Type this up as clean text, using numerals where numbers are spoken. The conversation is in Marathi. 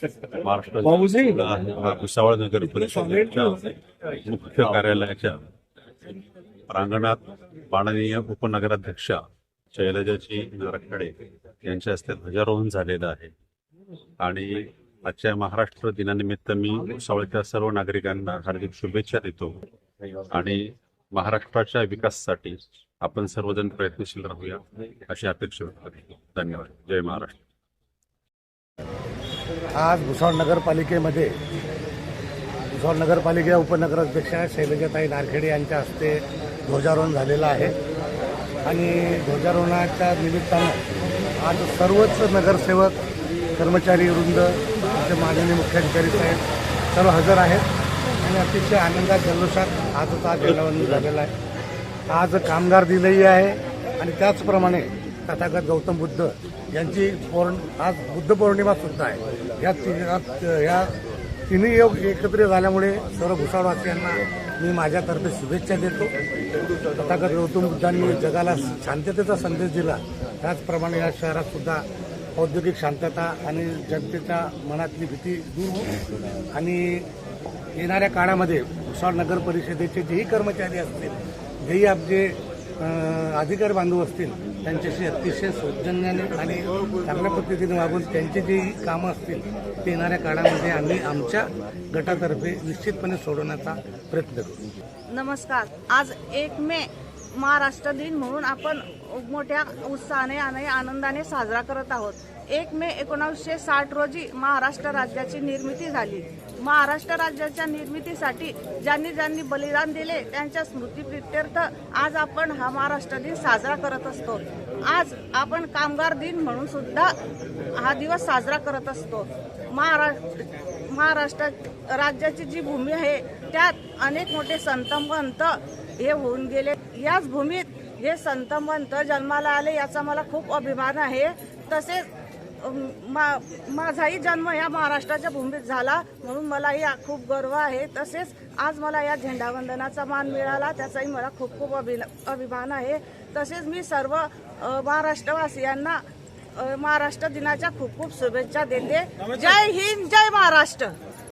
महाराष्ट्र भुसावळ नगर परिषदेच्या मुख्य कार्यालयाच्या प्रांगणात माननीय उपनगराध्यक्षा शैलजाजी नारखेडे यांच्या हस्ते ध्वजारोहण झालेलं आहे आणि आजच्या महाराष्ट्र दिनानिमित्त मी भुसावळच्या सर्व नागरिकांना हार्दिक शुभेच्छा देतो आणि महाराष्ट्राच्या विकासासाठी आपण सर्वजण प्रयत्नशील राहूया अशी अपेक्षा व्यक्त करतो. धन्यवाद. जय महाराष्ट्र. आज भुसावळ नगरपालिकेमध्ये भुसावळ नगरपालिका उपनगराध्यक्षा शैलजाताई नारखेडे यांच्या हस्ते ध्वजारोहण झालेलं आहे आणि ध्वजारोहणाच्या निमित्तानं आज सर्वच नगरसेवक कर्मचारी वृंद आमचे माननीय मुख्याधिकारी साहेब सर्व हजर आहेत आणि अतिशय आनंदात जल्लोषात आजचा झेंडावंदन झालेला आहे. आज कामगार दिनही आहे आणि त्याचप्रमाणे तथागत गौतम बुद्ध यांची आज बुद्ध पौर्णिमा सुद्धा आहे. या तिन्ही योग एकत्रित झाल्यामुळे सर्व भुसावळवासियांना मी माझ्यातर्फे शुभेच्छा देतो. तथागत गौतम बुद्धांनी जगाला शांततेचा संदेश दिला, त्याचप्रमाणे या शहरात सुद्धा औद्योगिक शांतता आणि जनतेच्या मनातली भीती दूर होईल आणि येणाऱ्या काळामध्ये भुसावळ नगर परिषदेचे जेही कर्मचारी असतील, जेही आपले अधिकारी बांधव असतील, त्यांच्याशी अतिशय सौजन्याने आणि चांगल्या पद्धतीने वागून त्यांची जी कामं असतील ते येणाऱ्या काळामध्ये आम्ही आमच्या गटातर्फे निश्चितपणे सोडवण्याचा प्रयत्न करू. नमस्कार. आज 1 मे महाराष्ट्र दिन म्हणून आपण मोठ्या उत्साहाने आणि आनंदाने साजरा करत आहोत. 1 मे 1960 रोजी महाराष्ट्र राज्याची निर्मिती झाली. महाराष्ट्र राज्याच्या निर्मितीसाठी ज्यांनी ज्यांनी बलिदान दिले त्यांच्या स्मृतिप्रित्यर्थ आज आपण हा महाराष्ट्र दिन साजरा करत असतो. आज आपण कामगार दिन म्हणून सुद्धा हा दिवस साजरा करत असतो. महाराष्ट्र राज्याची जी भूमी आहे त्यात अनेक मोठे संतमंत हे होऊन गेले. याच भूमीत हे संतमंत जन्माला आले याचा मला खूप अभिमान आहे. तसेच माझाही जन्म या महाराष्ट्राच्या भूमीत झाला म्हणून मलाही खूप गर्व आहे. तसेच आज मला या झेंडावंदनाचा मान मिळाला त्याचाही मला खूप खूप अभिमान आहे. तसेच मी सर्व महाराष्ट्रवासियांना महाराष्ट्र दिनाच्या खूप खूप शुभेच्छा देते. जय हिंद, जय महाराष्ट्र.